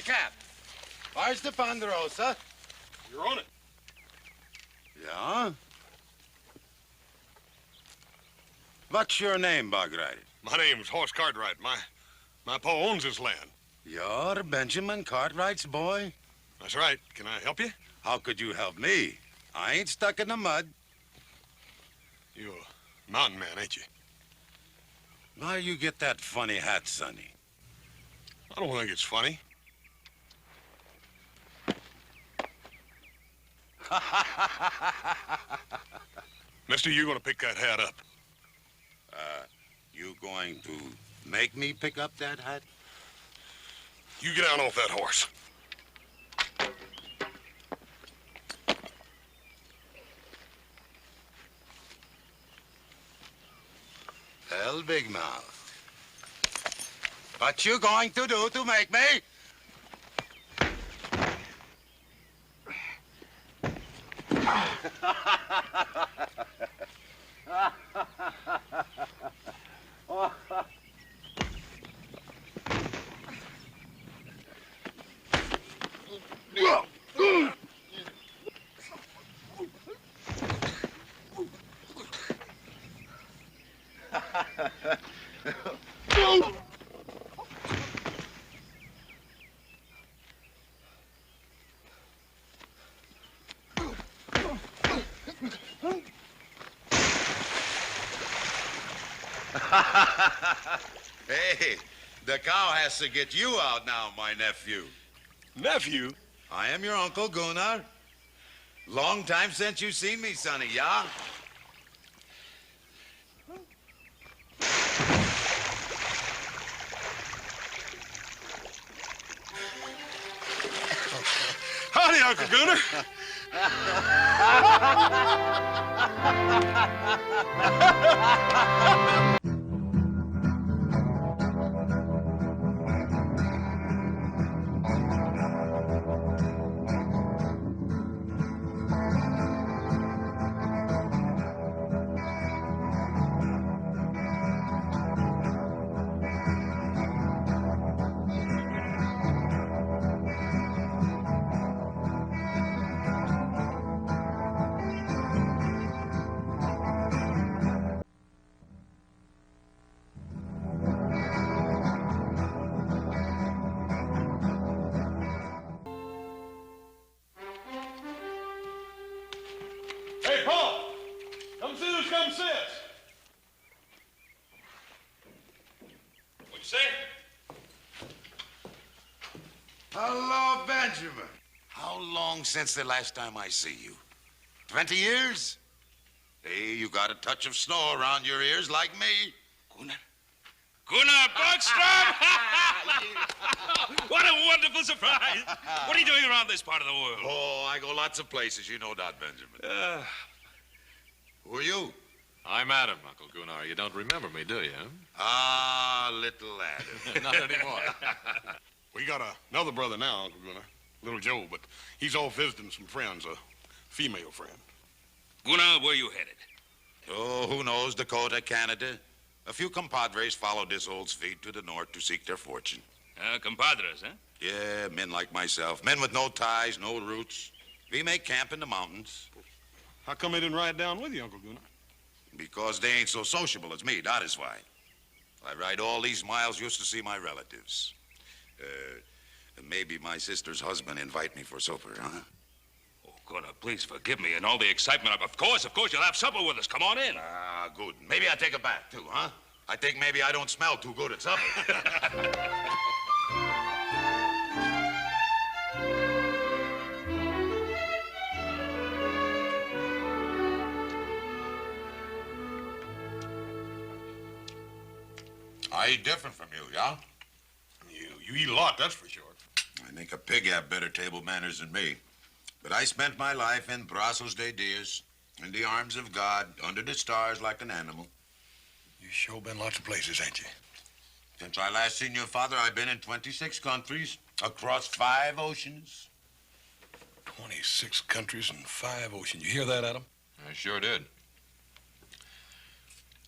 cab. Where's the Ponderosa? You're on it. Yeah? What's your name, Bog Rider? My name's Horse Cartwright. My pa owns this land. You're Benjamin Cartwright's boy? That's right. Can I help you? How could you help me? I ain't stuck in the mud. You're a mountain man, ain't you? Why you get that funny hat, Sonny? I don't think it's funny. Mister, you're gonna pick that hat up. You going to make me pick up that hat? You get down off that horse. Well, Big Mouth. What you going to do to make me? Hey, the cow has to get you out now, my nephew. Nephew? I am your Uncle Gunnar. Long time since you seen me, Sonny, yeah? Howdy, Uncle Gunnar. Hey, Paul! Come see who's come sis. What'd you say? Hello, Benjamin. How long since the last time I see you? 20 years? Hey, you got a touch of snow around your ears like me. Gunnar? Gunnar Buckstrom! What a wonderful surprise! What are you doing around this part of the world? Oh, I go lots of places. You know that, Benjamin. Who are you? I'm Adam, Uncle Gunnar. You don't remember me, do you? Ah, little Adam. Not anymore. We got another brother now, Uncle Gunnar. Little Joe, but he's off visiting some friends, a female friend. Gunnar, where are you headed? Oh, who knows? Dakota, Canada. A few compadres followed this old feet to the north to seek their fortune. Compadres, huh? Yeah, men like myself. Men with no ties, no roots. We make camp in the mountains. How come they didn't ride down with you, Uncle Gunnar? Because they ain't so sociable as me, that is why. I ride all these miles just to see my relatives. Maybe my sister's husband invite me for supper, huh? Oh, Gunnar, please forgive me and all the excitement. Of course, you'll have supper with us. Come on in. Ah, good. Maybe I take a bath, too, huh? I think maybe I don't smell too good at supper. I eat different from you, yeah? You eat a lot, that's for sure. I think a pig have better table manners than me. But I spent my life in brazos de Dios, in the arms of God, under the stars like an animal. You sure been lots of places, ain't you? Since I last seen your father, I've been in 26 countries, across 5 oceans. 26 countries and 5 oceans. You hear that, Adam? I sure did.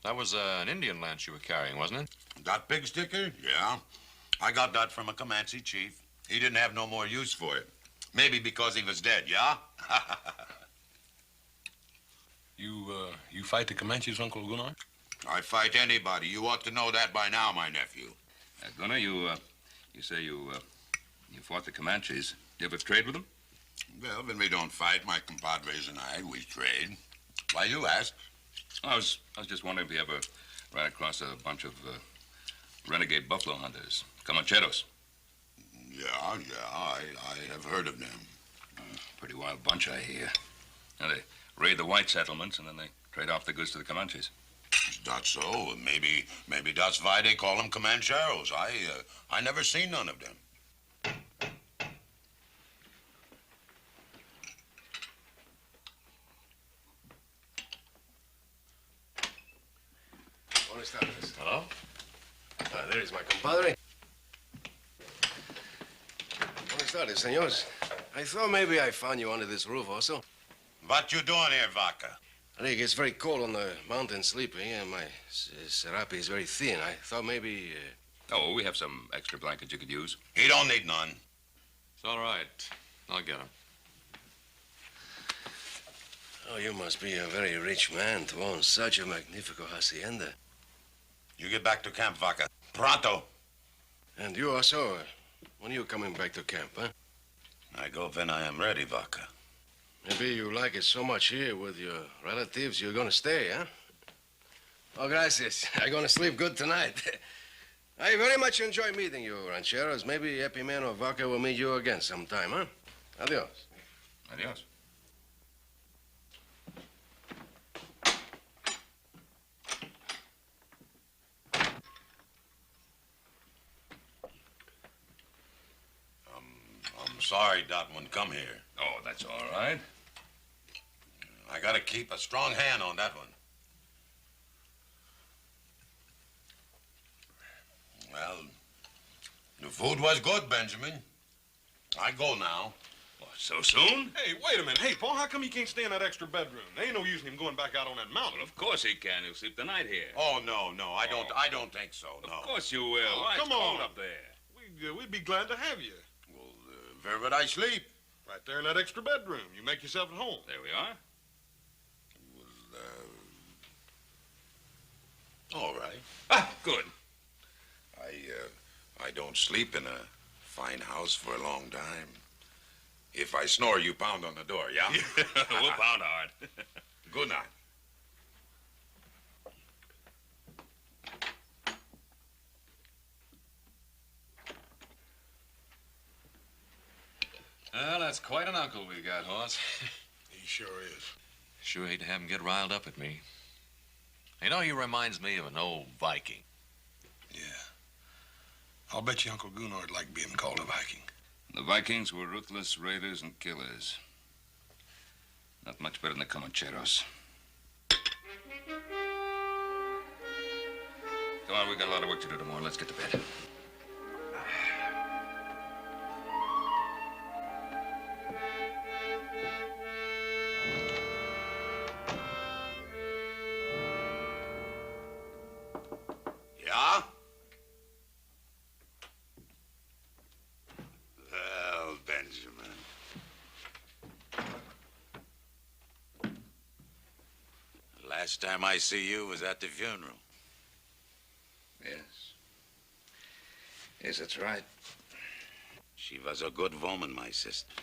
That was an Indian lance you were carrying, wasn't it? That big sticker? Yeah. I got that from a Comanche chief. He didn't have no more use for it. Maybe because he was dead, yeah? You fight the Comanches, Uncle Gunnar? I fight anybody. You ought to know that by now, my nephew. Gunnar, you say you fought the Comanches. You ever trade with them? Well, when we don't fight, my compadres and I, we trade. Why you ask? I was just wondering if you ever ran across a bunch of renegade buffalo hunters, Comancheros. Yeah, I have heard of them. Pretty wild bunch, I hear. Now, they raid the white settlements, and then they trade off the goods to the Comanches. Is that so? Maybe that's why they call them Comancheros. I never seen none of them. Buenas tardes. Hello? There is my compadre. Buenas tardes, senores. I thought maybe I found you under this roof also. What you doing here, Vaca? I think it's very cold on the mountain sleeping, and my serape is very thin. I thought maybe... Oh, we have some extra blankets you could use. He don't need none. It's all right. I'll get him. Oh, you must be a very rich man to own such a magnifico hacienda. You get back to camp, Vaca. Pronto. And you also, when are you coming back to camp, huh? I go when I am ready, Vaca. Maybe you like it so much here with your relatives, you're gonna stay, huh? Oh, gracias. I'm gonna sleep good tonight. I very much enjoy meeting you, rancheros. Maybe Epi Man or Vaca will meet you again sometime, huh? Adios. Adios. I'm sorry Dot wouldn't come here. Oh, that's all right. I gotta keep a strong hand on that one. Well, the food was good, Benjamin. I go now. What, so soon? Hey, wait a minute. Hey, Paul, how come you can't stay in that extra bedroom? There ain't no use in him going back out on that mountain. Well, of course he can. He'll sleep the night here. Oh, no, I don't think so, no. Of course you will. Oh, Why, come it's cold on. up there. We'd be glad to have you. Well, where would I sleep? Right there in that extra bedroom. You make yourself at home. There we are. All right. Ah, good. I don't sleep in a fine house for a long time. If I snore, you pound on the door, yeah? We'll pound hard. Good night. Well, that's quite an uncle we got, Hoss. He sure is. Sure hate to have him get riled up at me. You know, he reminds me of an old Viking. Yeah. I'll bet you Uncle Gunnar would like being called a Viking. The Vikings were ruthless raiders and killers. Not much better than the Comancheros. Come on, we got a lot of work to do tomorrow. Let's get to bed. Yeah? Well, Benjamin. Last time I see you was at the funeral. Yes. Yes, that's right. She was a good woman, my sister.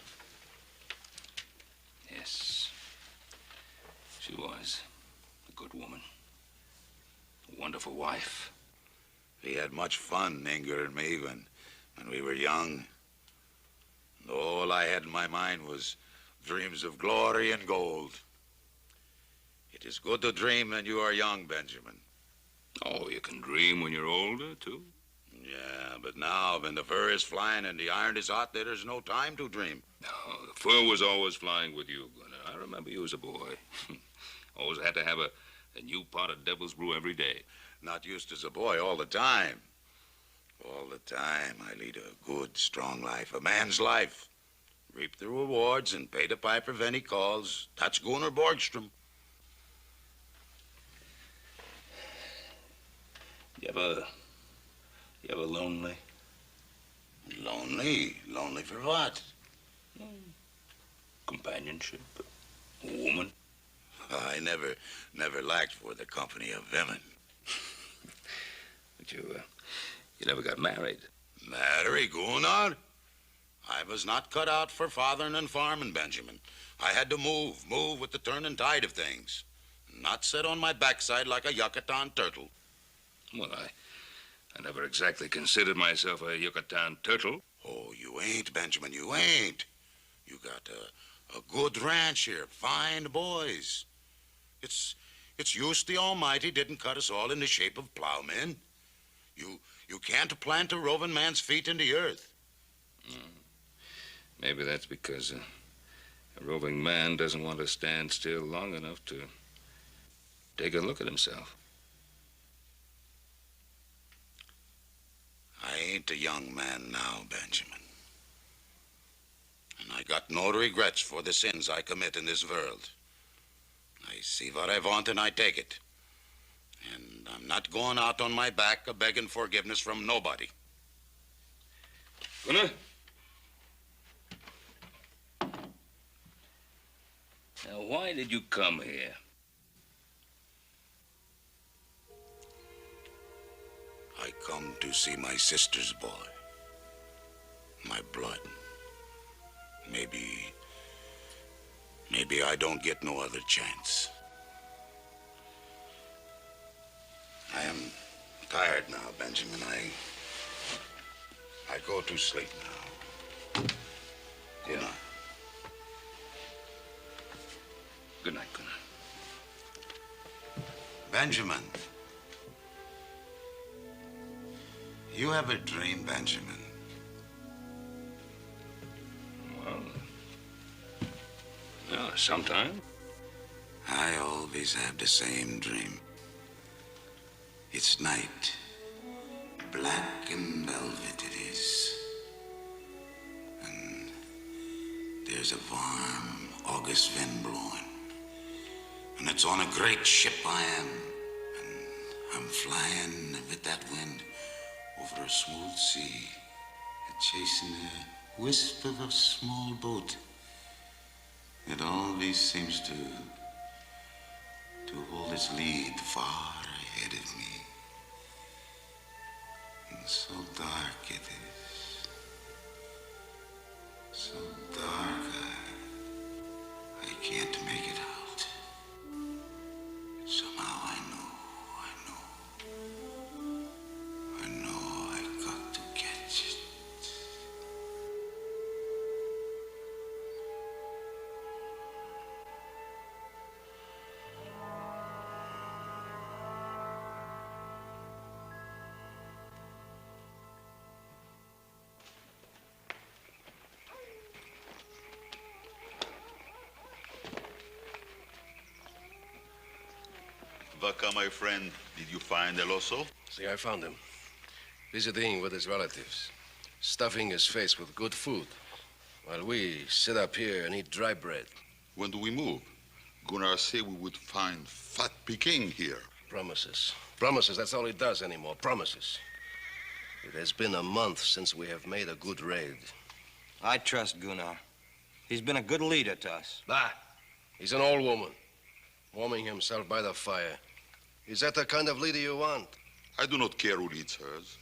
Yes. She was a good woman. A wonderful wife. We had much fun, Inger and me, when we were young. And all I had in my mind was dreams of glory and gold. It is good to dream when you are young, Benjamin. Oh, you can dream when you're older, too? Yeah, but now, when the fur is flying and the iron is hot, there is no time to dream. No, the fur was always flying with you, Gunnar. I remember you as a boy. Always had to have a new pot of devil's brew every day. Not used as a boy all the time. All the time, I lead a good, strong life, a man's life. Reap the rewards and pay the piper when he calls. That's Gunnar Borgstrom. You ever lonely? Lonely? Lonely for what? Companionship, a woman. I never lacked for the company of women. But you never got married. Marry, Gunnar? I was not cut out for fathering and farming, Benjamin. I had to move with the turning tide of things. Not sit on my backside like a Yucatan turtle. Well, I never exactly considered myself a Yucatan turtle. Oh, you ain't, Benjamin, you ain't. You got a good ranch here, fine boys. It's use the Almighty didn't cut us all in the shape of plowmen. You can't plant a roving man's feet in the earth. Maybe that's because a roving man doesn't want to stand still long enough to take a look at himself. I ain't a young man now, Benjamin. And I got no regrets for the sins I commit in this world. I see what I want and I take it. And I'm not going out on my back a-begging forgiveness from nobody. Gunnar? Now, why did you come here? I come to see my sister's boy. My blood. Maybe I don't get no other chance. I am tired now, Benjamin. I go to sleep now. Good night. Good night, Gunnar. Benjamin. You have a dream, Benjamin. Well, sometime. I always have the same dream. It's night. Black and velvet it is. And there's a warm August wind blowing. And it's on a great ship I am. And I'm flying with that wind over a smooth sea, chasing a wisp of a small boat. It always seems to hold its lead far ahead of me. And so dark it is. So dark I can't make it out. Somehow I know I got to catch it. Vaca, my friend, did you find El Oso? See, I found him. Visiting with his relatives. Stuffing his face with good food. While we sit up here and eat dry bread. When do we move? Gunnar said we would find fat Peking here. Promises. Promises, that's all he does anymore. Promises. It has been a month since we have made a good raid. I trust Gunnar. He's been a good leader to us. Bah! He's an old woman. Warming himself by the fire. Is that the kind of leader you want? I do not care who leads hers.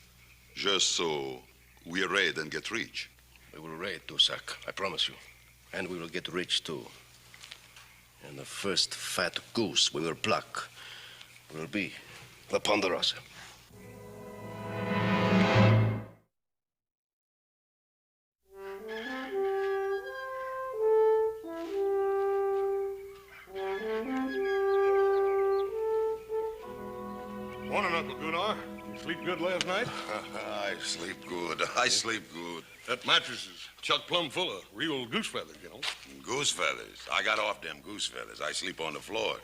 Just so we raid and get rich. We will raid, Dusak, I promise you. And we will get rich, too. And the first fat goose we will pluck will be the Ponderosa. Morning, Uncle Gunnar. You sleep good last night? I sleep good. I sleep good. That mattress is chock plumb full of real goose feathers, you know. Goose feathers. I got off them goose feathers. I sleep on the floor.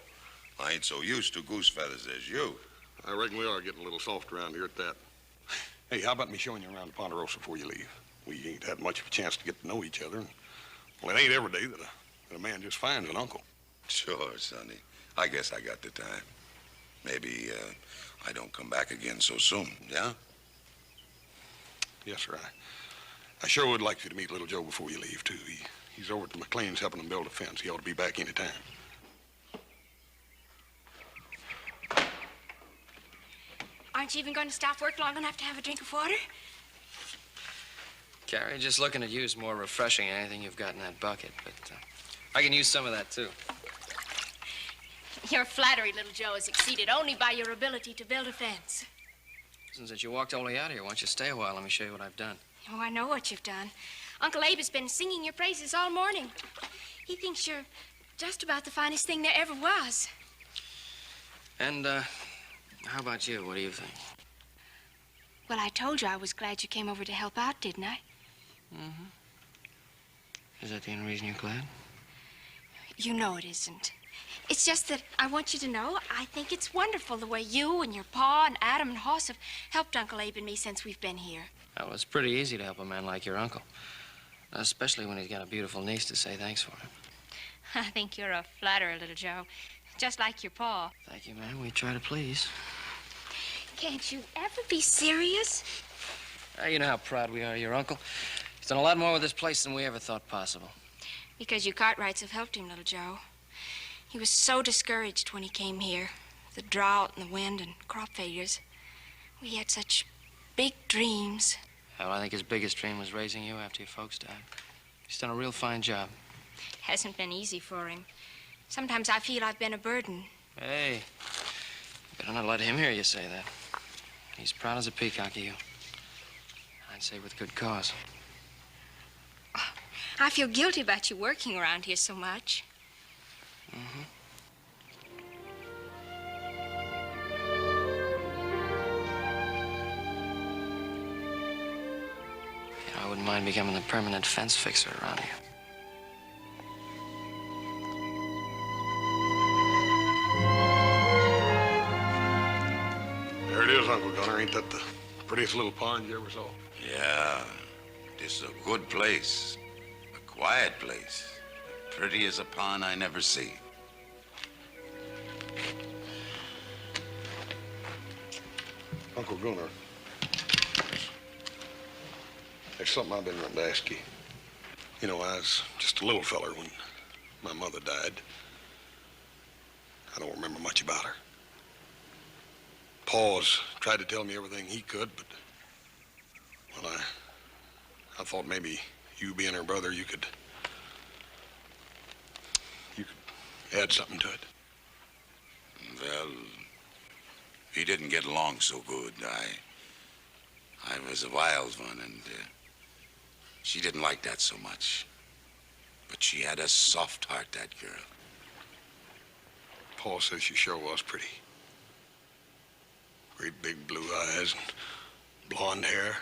I ain't so used to goose feathers as you. I reckon we are getting a little soft around here at that. Hey, how about me showing you around Ponderosa before you leave? We ain't had much of a chance to get to know each other. And, well, it ain't every day that a man just finds an uncle. Sure, Sonny. I guess I got the time. Maybe I don't come back again so soon, yeah? Yes, sir. I sure would like you to meet little Joe before you leave, too. He's over at the McLean's helping them build a fence. He ought to be back any time. Aren't you even going to stop work long enough to have a drink of water? Carrie, just looking at you is more refreshing than anything you've got in that bucket, but I can use some of that, too. Your flattery, little Joe, is exceeded only by your ability to build a fence. Since you walked all the way out here, why don't you stay a while? Let me show you what I've done. Oh, I know what you've done. Uncle Abe has been singing your praises all morning. He thinks you're just about the finest thing there ever was. And, how about you? What do you think? Well, I told you I was glad you came over to help out, didn't I? Mm-hmm. Is that the only reason you're glad? You know it isn't. It's just that I want you to know I think it's wonderful the way you and your pa and Adam and Hoss have helped Uncle Abe and me since we've been here. Well, it's pretty easy to help a man like your uncle. Especially when he's got a beautiful niece to say thanks for him. I think you're a flatterer, little Joe. Just like your pa. Thank you, ma'am. We try to please. Can't you ever be serious? You know how proud we are of your uncle. He's done a lot more with this place than we ever thought possible. Because you Cartwrights have helped him, little Joe. He was so discouraged when he came here. The drought and the wind and crop failures. We had such big dreams. Well, I think his biggest dream was raising you after your folks died. He's done a real fine job. Hasn't been easy for him. Sometimes I feel I've been a burden. Hey, better not let him hear you say that. He's proud as a peacock of you. I'd say with good cause. I feel guilty about you working around here so much. Mm-hmm. I wouldn't mind becoming a permanent fence fixer around here. There it is, Uncle Gunnar. Ain't that the prettiest little pond you ever saw? Yeah, this is a good place. A quiet place. Pretty as a pond I never see. Uncle Gunnar, there's something I've been wanting to ask you. You know, I was just a little feller when my mother died. I don't remember much about her. Pa's tried to tell me everything he could, but, well, I thought maybe you being her brother, you could add something to it. Well, we didn't get along so good. I was a wild one, and she didn't like that so much. But she had a soft heart, that girl. Pa says she sure was pretty. Great big blue eyes and blonde hair.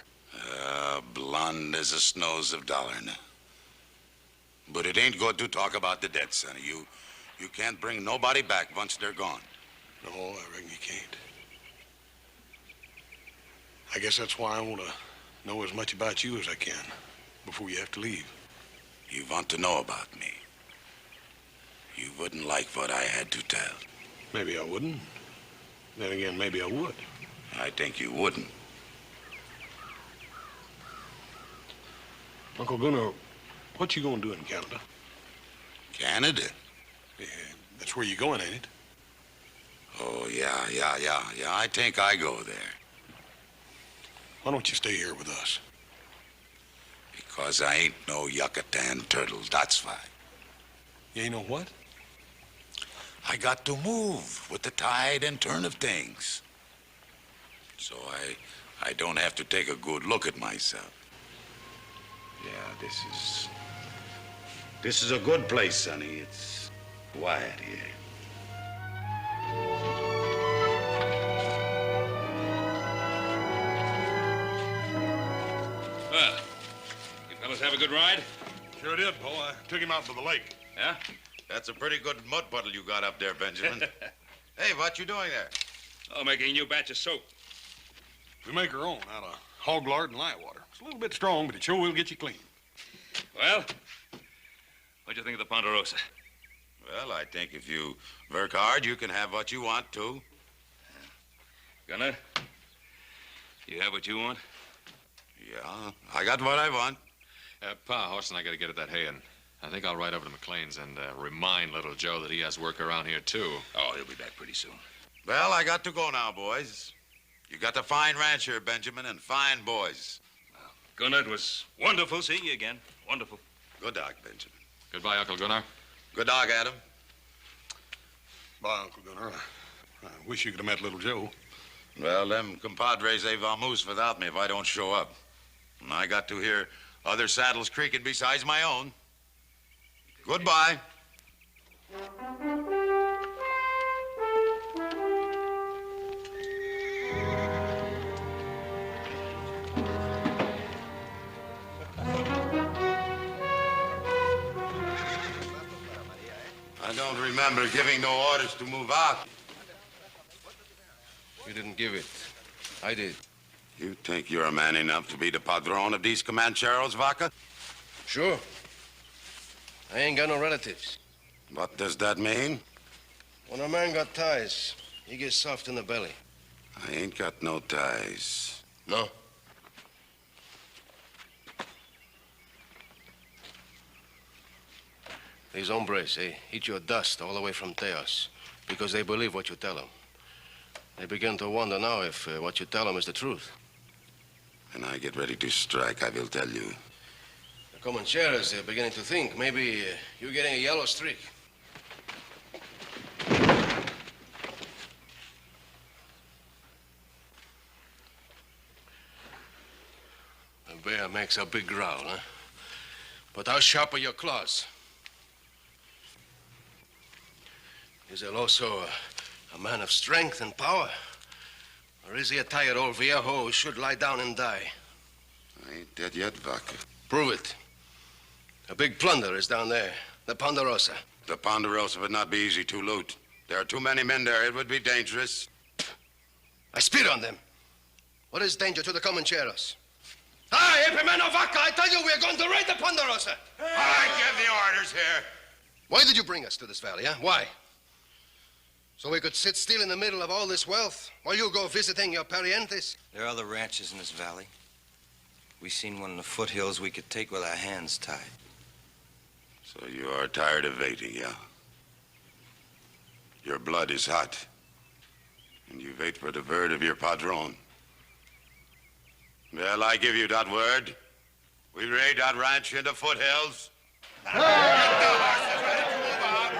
Blonde as the snows of Dollarna. But it ain't good to talk about the dead, sonny. You can't bring nobody back once they're gone. No, I reckon you can't. I guess that's why I want to know as much about you as I can before you have to leave. You want to know about me. You wouldn't like what I had to tell. Maybe I wouldn't. Then again, maybe I would. I think you wouldn't. Uncle Gunnar, what you gonna do in Canada? Canada? Yeah, that's where you're going, ain't it? Oh, yeah. I think I go there. Why don't you stay here with us? Because I ain't no Yucatan turtle, that's why. You ain't know what? I got to move with the tide and turn of things. So I don't have to take a good look at myself. Yeah, this is a good place, sonny. It's quiet here. Well, you fellas have a good ride? Sure did, Pa. I took him out to the lake. Yeah? That's a pretty good mud puddle you got up there, Benjamin. Hey, what you doing there? Oh, making a new batch of soap. We make our own out of hog lard and light water. It's a little bit strong, but it sure will get you clean. Well, what'd you think of the Ponderosa? Well, I think if you work hard, you can have what you want, too. Gunnar, you have what you want? Yeah, I got what I want. Pa, Horse and I got to get at that hay, and I think I'll ride over to McLean's and remind little Joe that he has work around here, too. Oh, he'll be back pretty soon. Well, I got to go now, boys. You got a fine ranch here, Benjamin, and fine boys. Well, Gunnar, it was wonderful seeing you again. Wonderful. Good dog, Benjamin. Goodbye, Uncle Gunnar. Good dog, Adam. Bye, Uncle Gunnar. I wish you could have met little Joe. Well, them compadres, they vamoose without me if I don't show up. And I got to hear other saddles creaking besides my own. Goodbye. I don't remember giving no orders to move out. You didn't give it. I did. You think you're a man enough to be the padrone of these Comancheros, Vaca? Sure. I ain't got no relatives. What does that mean? When a man got ties, he gets soft in the belly. I ain't got no ties. No? These hombres, they eat your dust all the way from Teos because they believe what you tell them. They begin to wonder now if what you tell them is the truth. When I get ready to strike, I will tell you. The Comancheros, they're beginning to think maybe you're getting a yellow streak. A bear makes a big growl, huh? But how sharp are your claws? Is El Oso a man of strength and power? Or is he a tired old viejo who should lie down and die? I ain't dead yet, Vaca. Prove it. A big plunder is down there, the Ponderosa. The Ponderosa would not be easy to loot. There are too many men there. It would be dangerous. I spit on them. What is danger to the Comancheros? Hi, Epimeno Vaca, I tell you we're going to raid the Ponderosa. I give the orders here. Why did you bring us to this valley, huh? Why? So we could sit still in the middle of all this wealth while you go visiting your parientes? There are other ranches in this valley. We seen one in the foothills we could take with our hands tied. So you are tired of waiting, yeah? Your blood is hot. And you wait for the word of your padron. Well, I give you that word. We raid that ranch in the foothills. Get the horses ready to move out.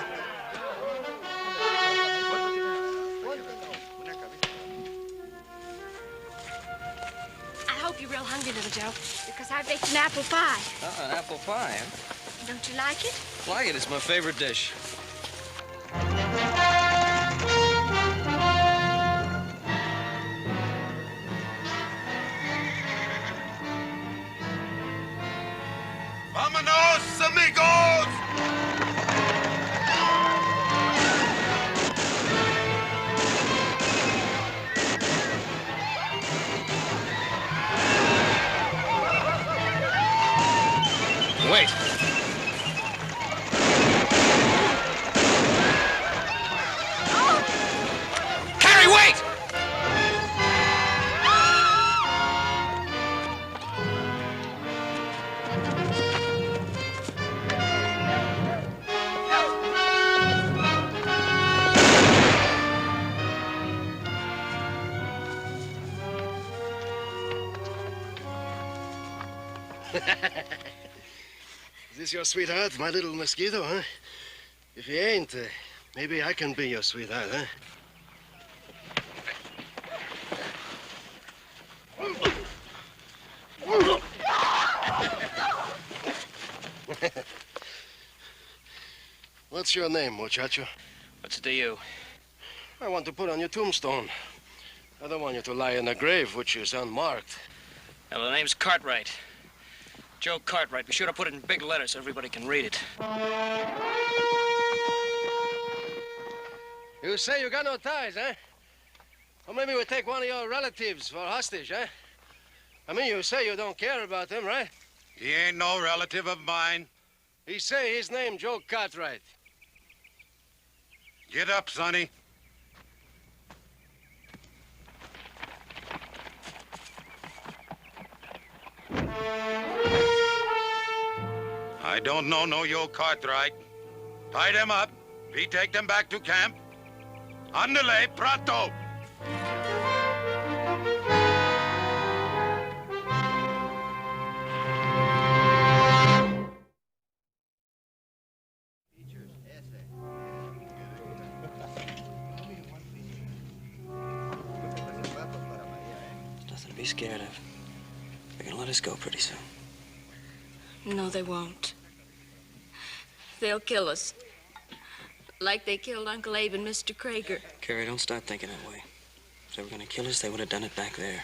I hope you're real hungry, little Joe, because I baked an apple pie. Oh, an apple pie, huh? Don't you like it? Like it. It's my favorite dish. Vámonos, amigos! Wait. Harry, wait! Is this your sweetheart, my little mosquito, huh? If he ain't, maybe I can be your sweetheart, huh? What's your name, muchacho? What's it to you? I want to put on your tombstone. I don't want you to lie in a grave which is unmarked. Well, the name's Cartwright. Joe Cartwright. Be sure to put it in big letters so everybody can read it. You say you got no ties, huh? Or maybe we take one of your relatives for hostage, huh? I mean, you say you don't care about him, right? He ain't no relative of mine. He say his name Joe Cartwright. Get up, Sonny. I don't know no yo Cartwright. Tie them up. We take them back to camp. Andale, pronto! There's nothing to be scared of. They're gonna let us go pretty soon. No, they won't. They'll kill us. Like they killed Uncle Abe and Mr. Krager. Carrie, don't start thinking that way. If they were gonna kill us, they would have done it back there.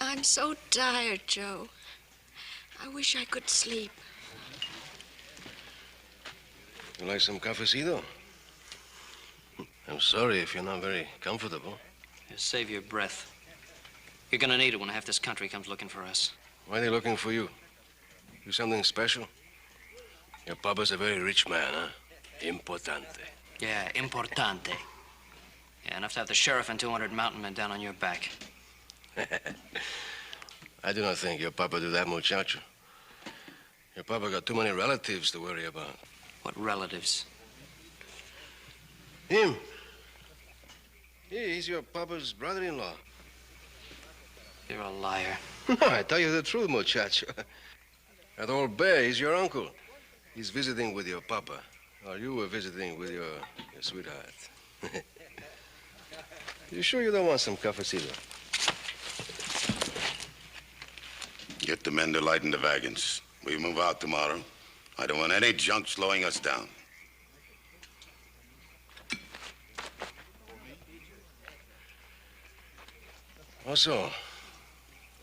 I'm so tired, Joe. I wish I could sleep. You like some cafecito? I'm sorry if you're not very comfortable. Just save your breath. You're gonna need it when half this country comes looking for us. Why are they looking for you? You something special? Your papa's a very rich man, huh? Importante. Yeah, importante. Yeah, enough to have the sheriff and 200 mountain men down on your back. I do not think your papa do that, muchacho. Your papa got too many relatives to worry about. What relatives? Him. He's your papa's brother-in-law. You're a liar. I tell you the truth, muchacho. That old bear, he's your uncle. He's visiting with your papa. Or you were visiting with your sweetheart. You sure you don't want some cafecito? Get the men to lighten the wagons. We move out tomorrow. I don't want any junk slowing us down. Also,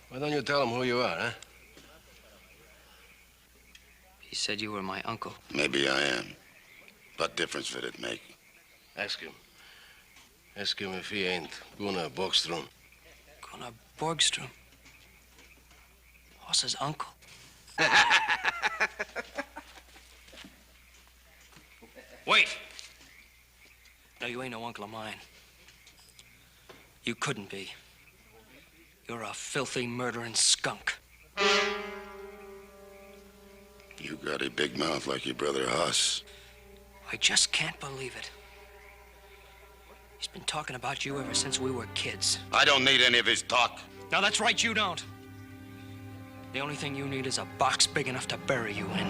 why don't you tell him who you are, huh? He said you were my uncle. Maybe I am. What difference would it make? Ask him. Ask him if he ain't Gunnar Borgstrom. Gunnar Borgstrom? Hoss's uncle? Wait! No, you ain't no uncle of mine. You couldn't be. You're a filthy, murdering skunk. You got a big mouth like your brother Hoss. I just can't believe it. He's been talking about you ever since we were kids. I don't need any of his talk. No, that's right, you don't. The only thing you need is a box big enough to bury you in.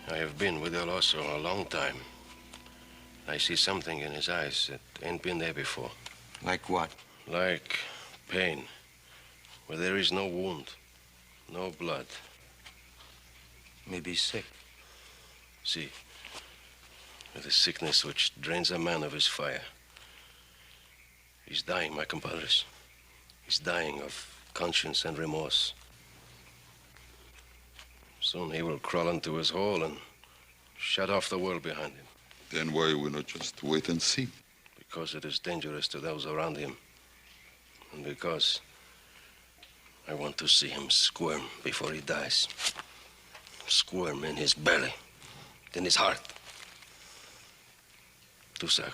I have been with El Oso a long time. I see something in his eyes that ain't been there before. Like what? Like pain, where there is no wound, no blood. Maybe he's sick. See, with a sickness which drains a man of his fire. He's dying, my compadres. He's dying of conscience and remorse. Soon he will crawl into his hole and shut off the world behind him. Then why we not just wait and see? Because it is dangerous to those around him. And because I want to see him squirm before he dies. Squirm in his belly, in his heart. Tusak,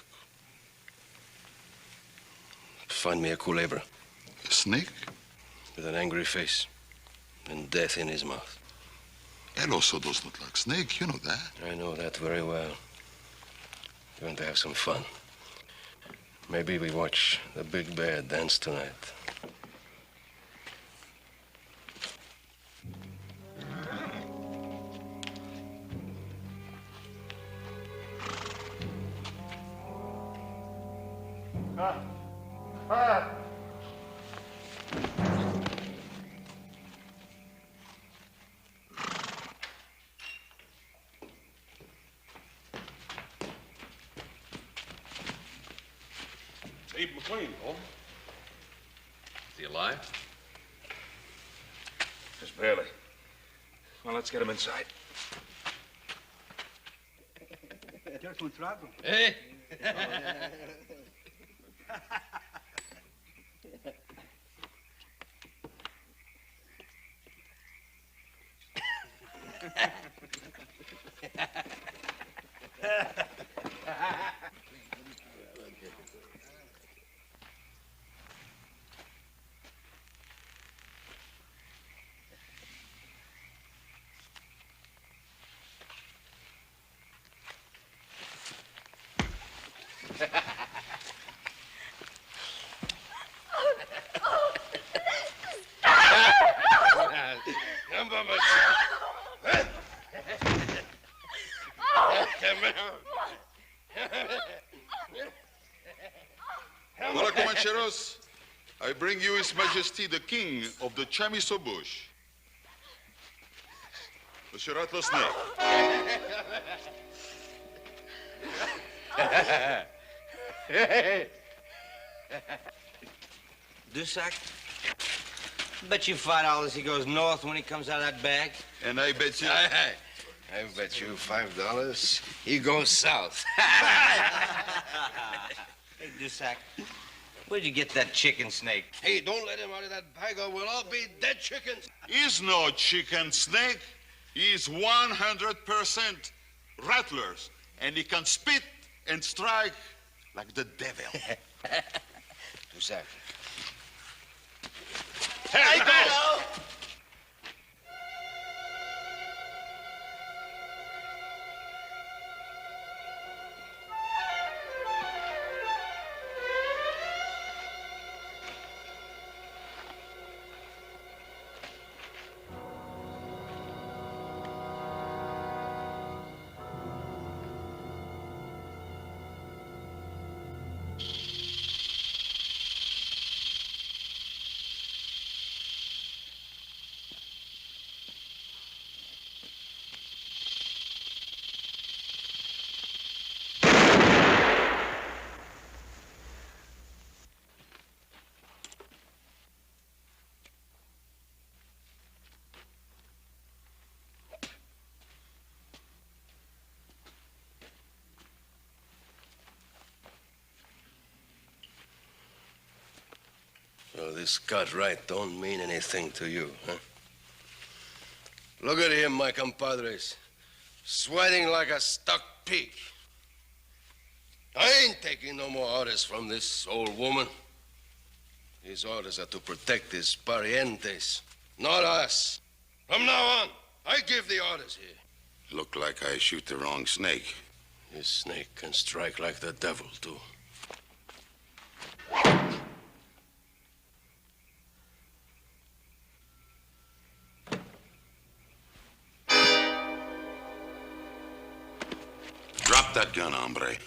find me a culebra. A snake? With an angry face and death in his mouth. El Oso does not like snake, you know that. I know that very well. We're going to have some fun. Maybe we watch the big bear dance tonight. Abe McLean, Paul. Is he alive? Just barely. Well, let's get him inside. Hey! Hola, Comancheros. I bring you His Majesty the King of the Chamiso Bush. The Shiratlo Snake. Dusak? Bet you $5 he goes north when he comes out of that bag. And I bet you... I bet you $5 he goes south. Hey, Dusak, where'd you get that chicken snake? Hey, don't let him out of that bag or we'll all be dead chickens. He's no chicken snake. He's 100% rattlers. And he can spit and strike like the devil. Dusak. Hey, go! So this Cartwright don't mean anything to you, huh? Look at him, my compadres. Sweating like a stuck pig. I ain't taking no more orders from this old woman. His orders are to protect his parientes, not us. From now on, I give the orders here. Look like I shoot the wrong snake. This snake can strike like the devil, too. Drop that gun, hombre.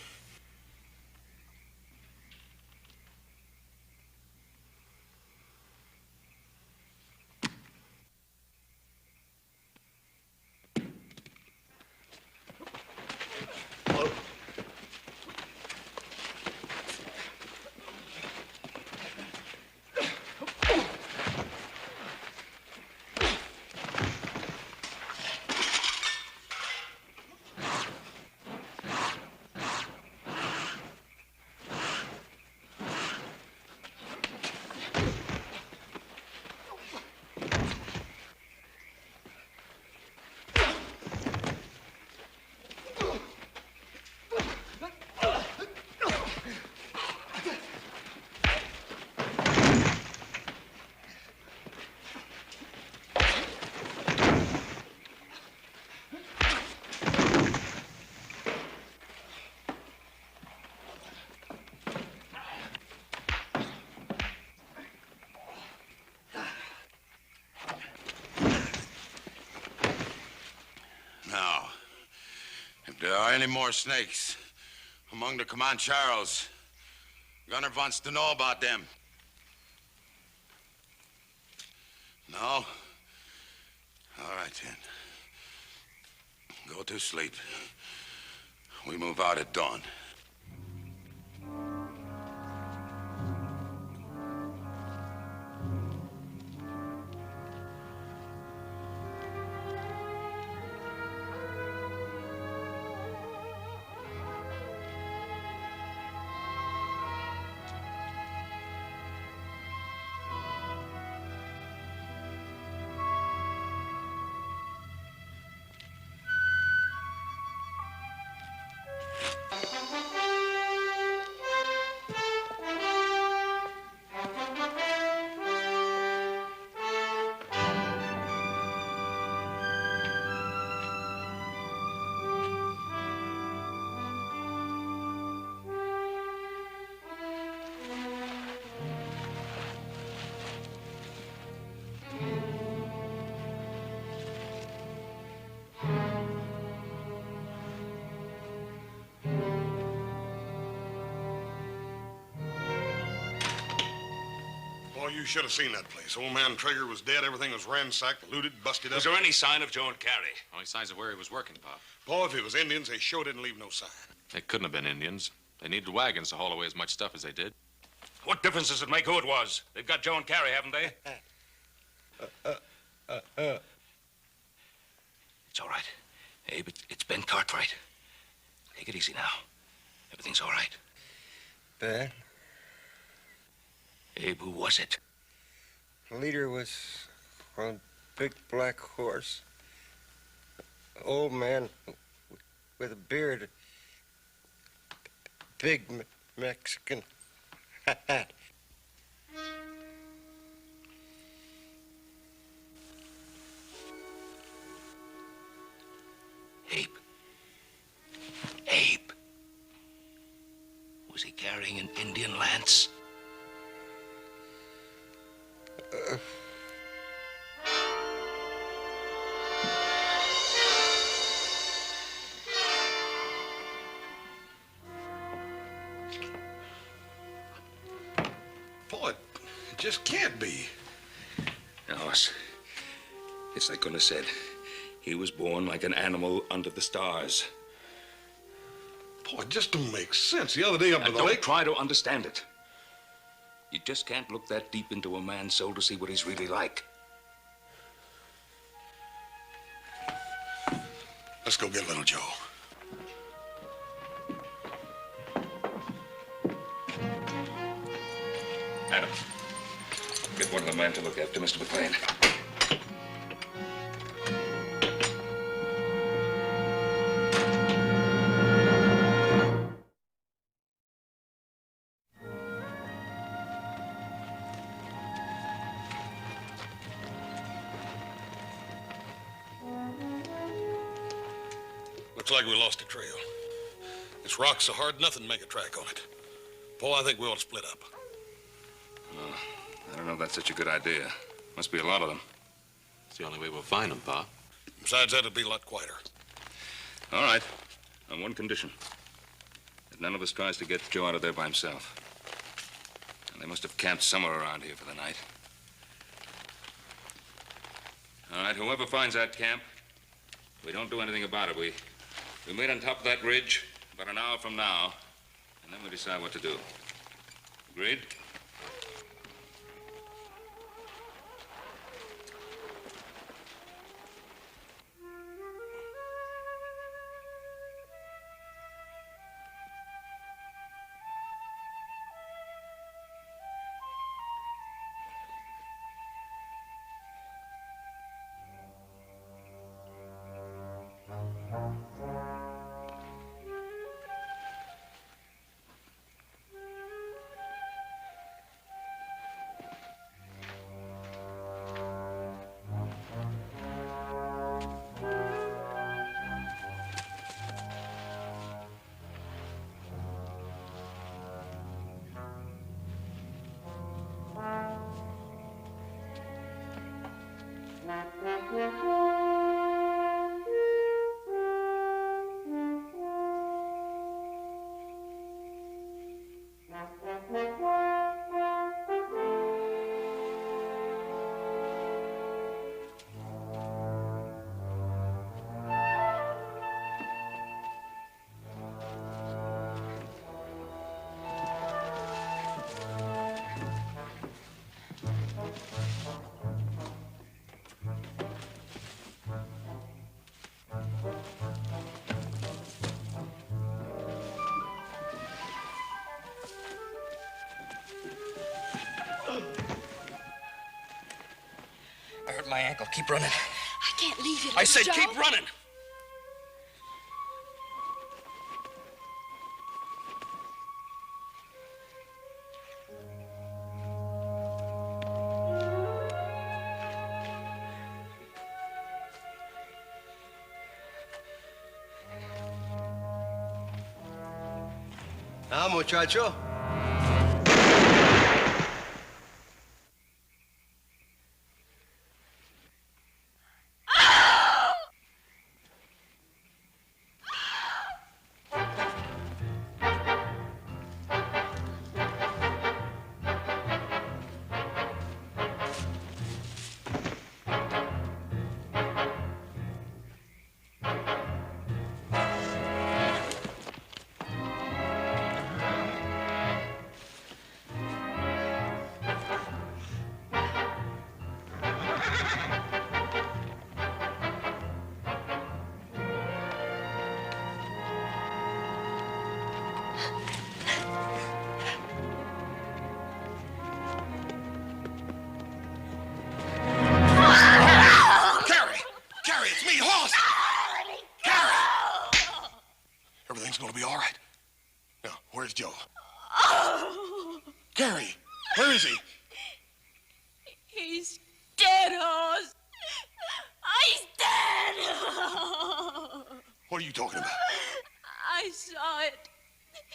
Now, if there are any more snakes among the Comancheros, Gunnar wants to know about them. No? All right, then. Go to sleep. We move out at dawn. Oh, you should have seen that place. Old man Traeger was dead. Everything was ransacked, looted, busted up. Was there any sign of Joe and Carrie? Only signs of where he was working, Pop. Paul, if it was Indians, they sure didn't leave no sign. They couldn't have been Indians. They needed wagons to haul away as much stuff as they did. What difference does it make who it was? They've got Joe and Carrie, haven't they? It's all right. Abe, it's Ben Cartwright. Take it easy now. Everything's all right. Ben? Abe, who was it? The leader was on a big black horse. Old man with a beard. Big Mexican hat. Abe. Abe. Was he carrying an Indian lance? Paul, it just can't be. No, it's like Gunnar said. He was born like an animal under the stars. Paul, it just don't make sense. The other day up Now, at the don't lake... try to understand it. You just can't look that deep into a man's soul to see what he's really like. Let's go get little Joe. Adam, get one of the men to look after Mr. McLean. Looks like we lost the trail. This rock's so hard, nothing make a track on it. Paul, I think we ought to split up. I don't know if that's such a good idea. Must be a lot of them. It's the only way we'll find them, Pa. Besides that, it'll be a lot quieter. All right, on one condition. That none of us tries to get Joe out of there by himself. And they must have camped somewhere around here for the night. All right, whoever finds that camp, we don't do anything about it. We meet on top of that ridge about an hour from now, and then we decide what to do. Agreed? I hurt my ankle. Keep running. I can't leave you. I said Joe. keep running. Now, muchacho. gonna be all right. Now, where's Joe? Oh. Carrie, where is he? He's dead, Hoss. He's dead. What are you talking about? I saw it.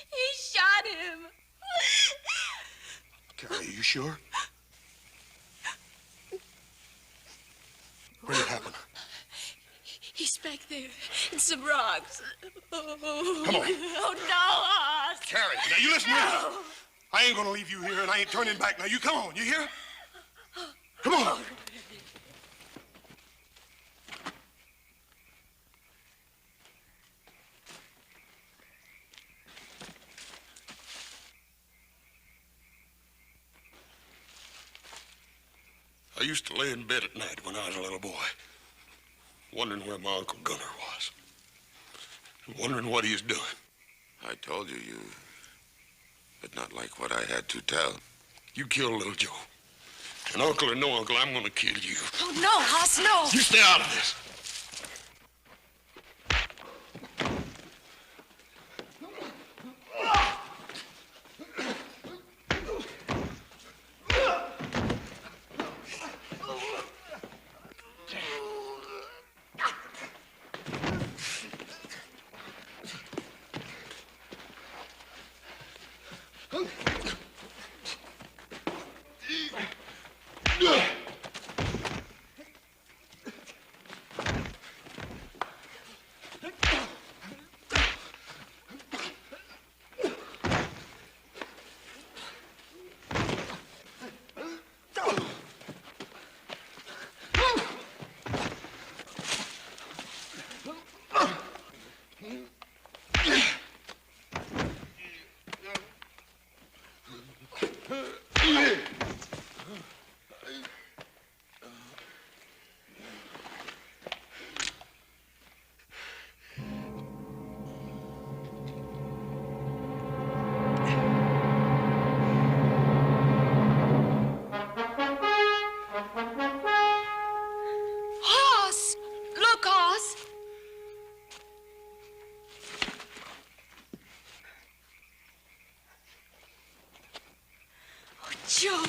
He shot him. Carrie, are you sure? Where did it happen? He's back there in some rocks. Oh. Come on. Oh, no, Hoss. Carrie, now you listen to me. I ain't gonna leave you here, and I ain't turning back. Now, you come on, you hear? Come on. I used to lay in bed at night when I was a little boy, wondering where my Uncle Gunnar was, and wondering what he was doing. I told you, you did not like what I had to tell. You killed little Joe. And uncle or no uncle, I'm gonna kill you. Oh, no, Hoss, no. You stay out of this. Hoss! Look, Hoss! Oh, Joe.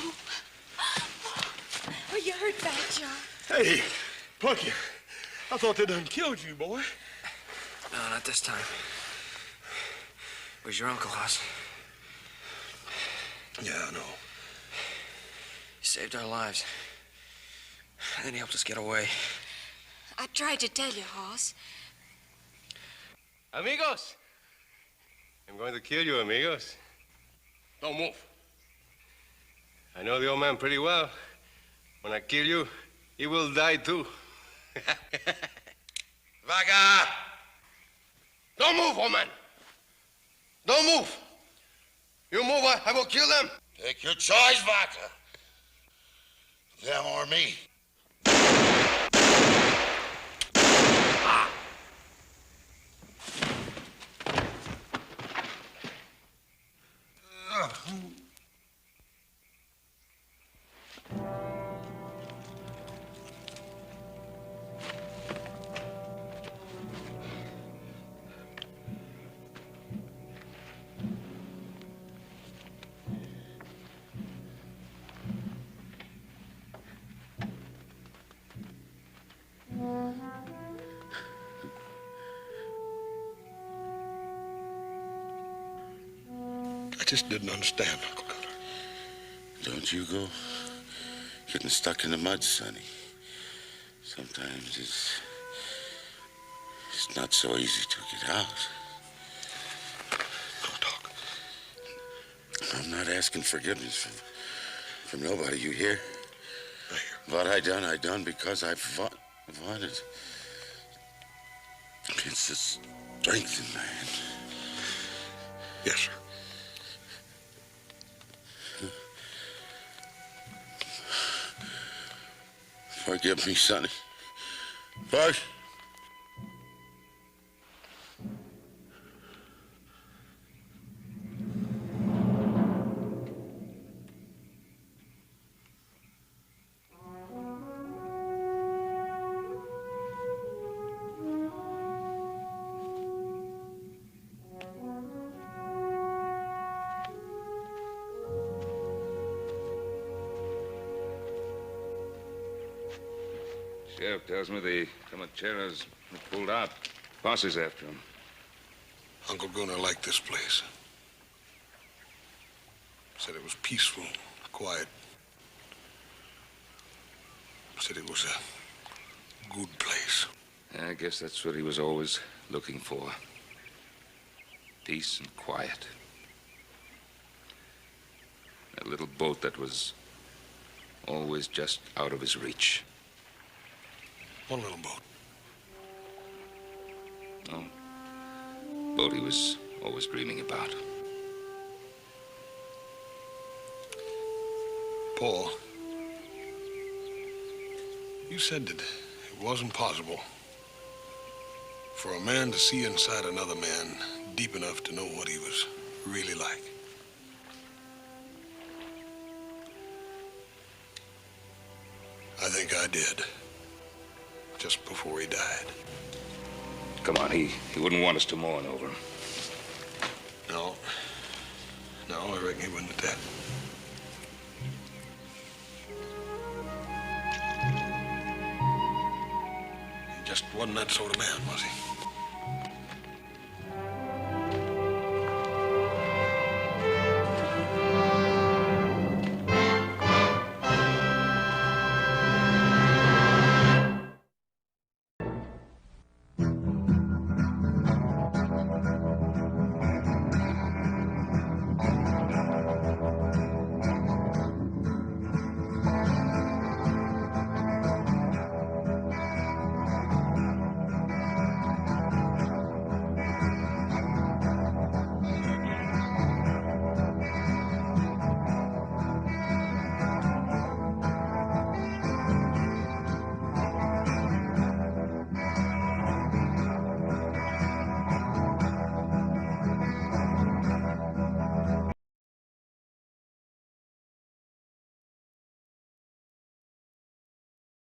Oh, you hurt bad, Joe. Hey, Plucky, I thought they done killed you, boy. No, not this time. Where's your uncle, Hoss? Yeah, I know. He saved our lives. And then he helped us get away. I tried to tell you, Hoss. Amigos! I'm going to kill you, amigos. Don't move. I know the old man pretty well. When I kill you, he will die too. Vaga! Don't move, old man. Don't move. You move, I will kill them. Take your choice, Vaca. Them or me. I just didn't understand, Uncle Gunnar. Don't you go getting stuck in the mud, Sonny. Sometimes it's not so easy to get out. Don't talk. I'm not asking forgiveness from nobody, you hear? I hear. What I done because I wanted. It's the strength in man. Yes, sir. Forgive me, Sonny. Bush. Sheriff tells me the Comancheros pulled out. Posse's after him. Uncle Gunnar liked this place. Said it was peaceful, quiet. Said it was a good place. I guess that's what he was always looking for. Peace and quiet. A little boat that was always just out of his reach. One little boat. No. Boat he was always dreaming about. Paul, you said that it wasn't possible for a man to see inside another man deep enough to know what he was really like. I think I did. Just before he died. Come on, he wouldn't want us to mourn over him. No. No, I reckon he wouldn't at that. He just wasn't that sort of man, was he?